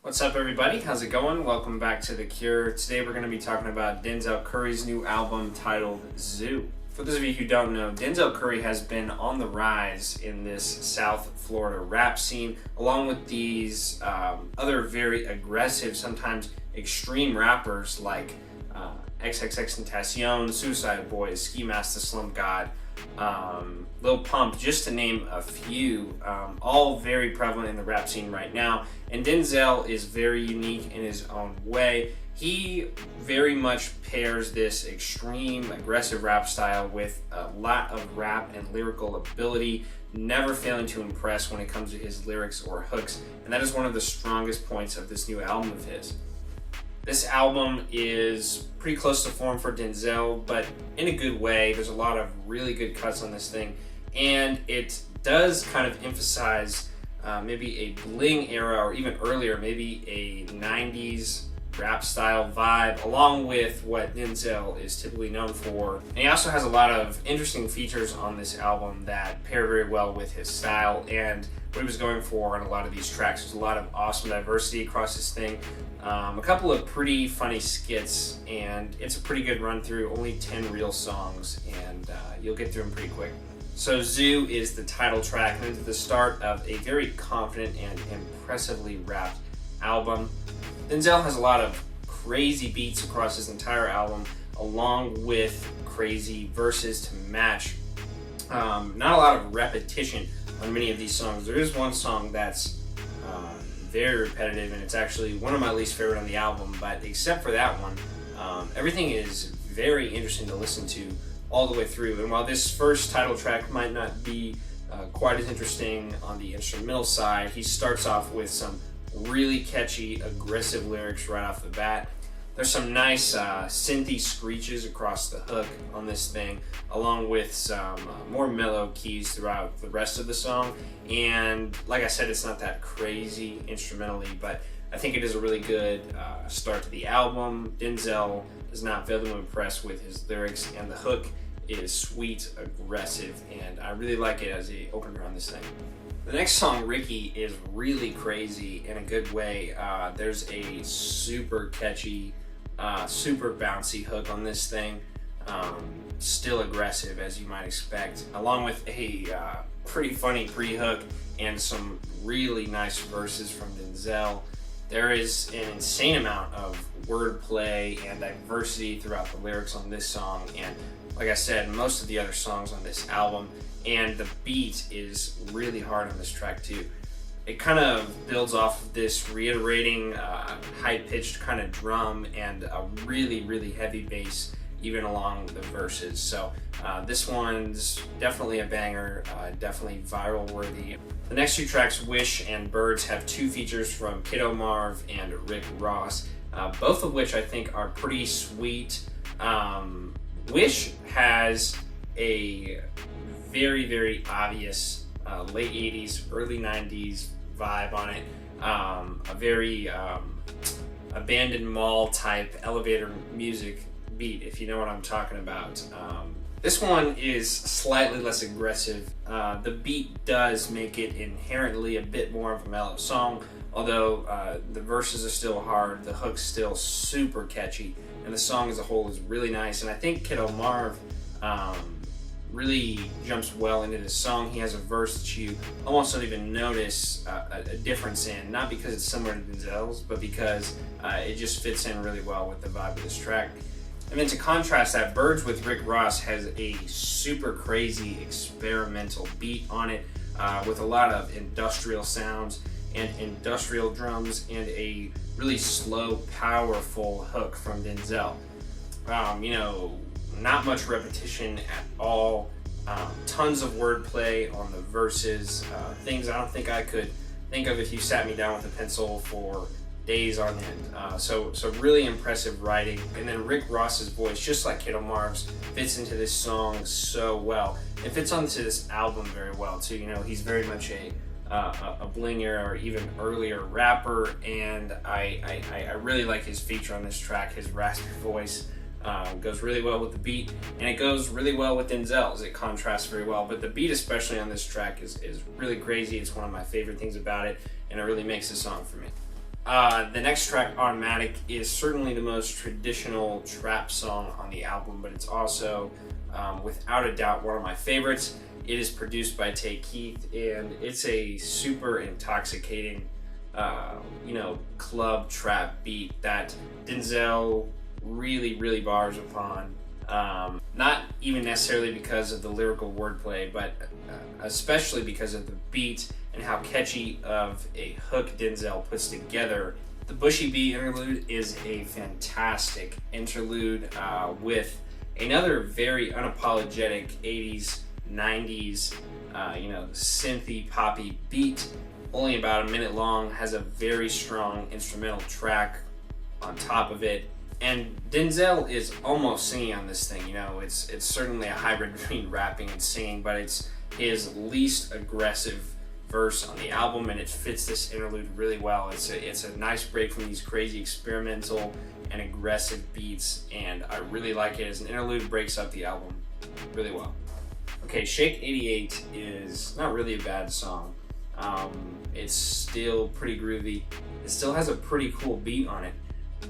What's up, everybody? How's it going? Welcome back to The Cure. Today we're going to be talking about Denzel Curry's new album titled ZUU. For those of you who don't know, Denzel Curry has been on the rise in this South Florida rap scene, along with these other very aggressive, sometimes extreme rappers like XXXTentacion, Suicide Boys, Ski Mask the Slum God, Lil Pump, just to name a few, all very prevalent in the rap scene right now. And Denzel is very unique in his own way. He very much pairs this extreme, aggressive rap style with a lot of rap and lyrical ability, never failing to impress when it comes to his lyrics or hooks. And that is one of the strongest points of this new album of his. This album is pretty close to form for Denzel, but in a good way. There's a lot of really good cuts on this thing, and it does kind of emphasize maybe a bling era, or even earlier, maybe a 90s rap style vibe, along with what Denzel is typically known for. And he also has a lot of interesting features on this album that pair very well with his style and what he was going for on a lot of these tracks. There's a lot of awesome diversity across this thing. A couple of pretty funny skits, and it's a pretty good run through. Only 10 real songs, and you'll get through them pretty quick. So ZUU is the title track, and it's the start of a very confident and impressively rapped album. Denzel has a lot of crazy beats across his entire album, along with crazy verses to match. Not a lot of repetition on many of these songs. There is one song that's very repetitive, and it's actually one of my least favorite on the album, but except for that one, everything is very interesting to listen to all the way through. And while this first title track might not be quite as interesting on the instrumental side, he starts off with some really catchy, aggressive lyrics right off the bat. There's some nice synthy screeches across the hook on this thing, along with some more mellow keys throughout the rest of the song. And like I said, it's not that crazy instrumentally, but I think it is a really good start to the album. Denzel does not fail to impress with his lyrics, and the hook is sweet, aggressive, and I really like it as an opener on this thing. The next song, Ricky, is really crazy in a good way. There's a super catchy, super bouncy hook on this thing. Still aggressive, as you might expect, along with a pretty funny pre-hook and some really nice verses from Denzel. There is an insane amount of wordplay and diversity throughout the lyrics on this song, and like I said, most of the other songs on this album. And the beat is really hard on this track too. It kind of builds off of this reiterating high-pitched kind of drum and a really, really heavy bass even along the verses. So this one's definitely a banger, definitely viral worthy. The next two tracks, Wish and Birds, have two features from Kiddo Marv and Rick Ross, both of which I think are pretty sweet. Wish has a very, very obvious late 80s, early 90s vibe on it. A very abandoned mall type elevator music beat, if you know what I'm talking about. This one is slightly less aggressive. The beat does make it inherently a bit more of a mellow song, although the verses are still hard, the hook's still super catchy, and the song as a whole is really nice. And I think Kiddo Marv really jumps well into this song. He has a verse that you almost don't even notice a difference in, not because it's similar to Denzel's, but because it just fits in really well with the vibe of this track. And then to contrast that, Birds with Rick Ross has a super crazy experimental beat on it, with a lot of industrial sounds and industrial drums and a really slow, powerful hook from Denzel. Not much repetition at all. Tons of wordplay on the verses. Things I don't think I could think of if you sat me down with a pencil for days on end. So really impressive writing. And then Rick Ross's voice, just like Kiddo Marv's, fits into this song so well. It fits onto this album very well too. He's very much a bling era or even earlier rapper, and I really like his feature on this track. His raspy voice goes really well with the beat, and it goes really well with Denzel's. It contrasts very well, but the beat especially on this track is really crazy. It's one of my favorite things about it, and it really makes the song for me. The next track, Automatic, is certainly the most traditional trap song on the album, but it's also, without a doubt, one of my favorites. It is produced by Tay Keith, and it's a super intoxicating, club trap beat that Denzel really bars upon. Not even necessarily because of the lyrical wordplay, but especially because of the beat and how catchy of a hook Denzel puts together. The Bushy Bee interlude is a fantastic interlude with another very unapologetic 80s, 90s, synthy poppy beat. Only about a minute long, has a very strong instrumental track on top of it. And Denzel is almost singing on this thing. It's certainly a hybrid between rapping and singing, but it's his least aggressive verse on the album, and it fits this interlude really well. It's a nice break from these crazy experimental and aggressive beats, and I really like it as an interlude. Breaks up the album really well. Okay, Shake 88 is not really a bad song. It's still pretty groovy. It still has a pretty cool beat on it,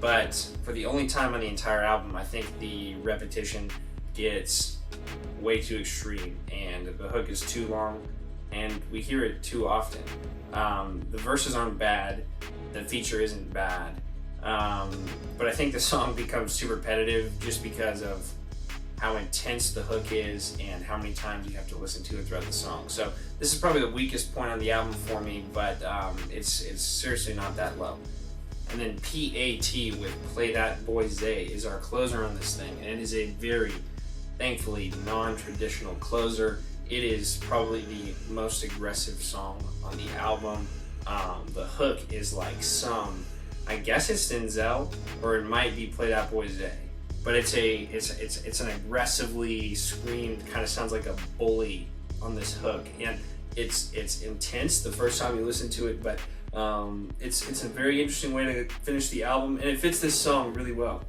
but for the only time on the entire album, I think the repetition gets way too extreme and the hook is too long and we hear it too often. The verses aren't bad, the feature isn't bad, but I think the song becomes too repetitive just because of how intense the hook is and how many times you have to listen to it throughout the song. So this is probably the weakest point on the album for me, but it's seriously not that low. And then PAT with Play That Boy Zay is our closer on this thing, and it is a very, thankfully, non-traditional closer. It is probably the most aggressive song on the album. The hook is like I guess it's Denzel, or it might be Play That Boy Zay, but it's an aggressively screamed, kind of sounds like a bully on this hook, and it's intense the first time you listen to it, but it's a very interesting way to finish the album, and it fits this song really well.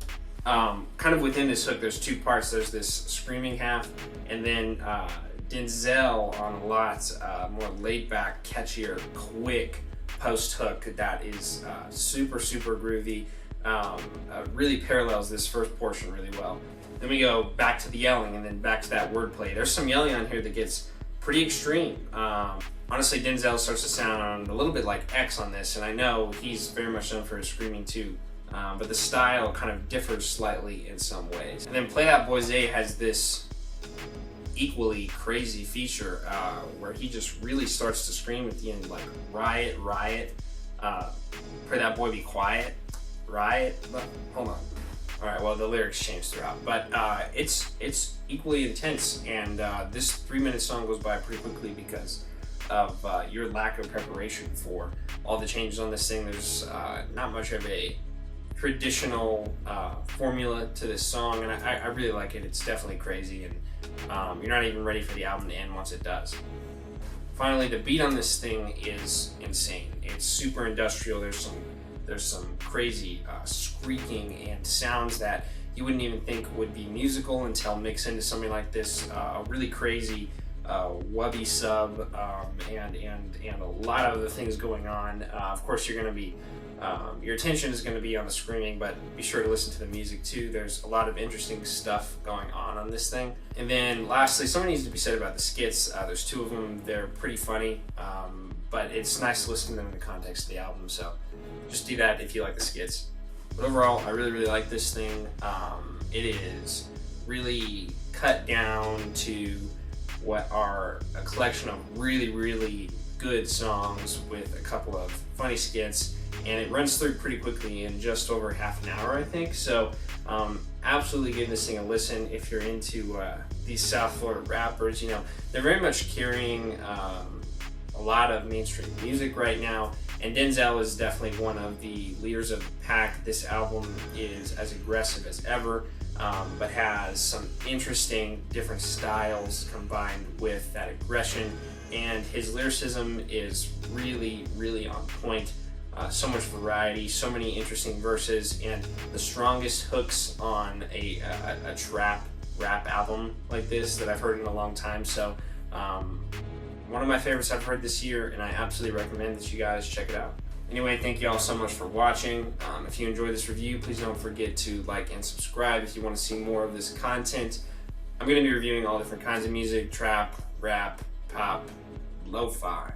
Kind of within this hook, there's two parts. There's this screaming half, and then Denzel on a lot more laid-back, catchier, quick post-hook that is super groovy. Really parallels this first portion really well. Then we go back to the yelling, and then back to that wordplay. There's some yelling on here that gets pretty extreme. Honestly, Denzel starts to sound a little bit like X on this, and I know he's very much known for his screaming too, but the style kind of differs slightly in some ways. And then Play That Boy Zay has this equally crazy feature where he just really starts to scream at the end, like riot, pray that boy be quiet, riot. But, hold on. All right, well, the lyrics change throughout, but it's equally intense, and this 3-minute song goes by pretty quickly because of your lack of preparation for all the changes on this thing. There's not much of a traditional formula to this song, and I really like it. It's definitely crazy, and you're not even ready for the album to end once it does. Finally, the beat on this thing is insane. It's super industrial. There's some crazy squeaking and sounds that you wouldn't even think would be musical until mixed into something like this. Really crazy wubby sub and a lot of other things going on. Of course, you're going to be your attention is going to be on the screaming, but be sure to listen to the music too. There's a lot of interesting stuff going on this thing. And then lastly, something needs to be said about the skits. There's 2 of them. They're pretty funny, but it's nice to listen to them in the context of the album, so just do that if you like the skits. But overall, I really like this thing. It is really cut down to what are a collection of really good songs with a couple of funny skits, and it runs through pretty quickly in just over half an hour, I think. So absolutely give this thing a listen if you're into these South Florida rappers. They're very much carrying a lot of mainstream music right now, and Denzel is definitely one of the leaders of the pack. This album is as aggressive as ever, but has some interesting different styles combined with that aggression, and his lyricism is really on point. So much variety, so many interesting verses, and the strongest hooks on a trap rap album like this that I've heard in a long time. So one of my favorites I've heard this year, and I absolutely recommend that you guys check it out. Anyway, thank you all so much for watching. If you enjoyed this review, please don't forget to like and subscribe if you want to see more of this content. I'm going to be reviewing all different kinds of music: trap, rap, pop, lo-fi,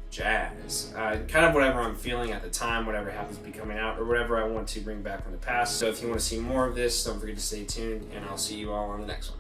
jazz, kind of whatever I'm feeling at the time, whatever happens to be coming out, or whatever I want to bring back from the past. So if you want to see more of this, don't forget to stay tuned, and I'll see you all on the next one.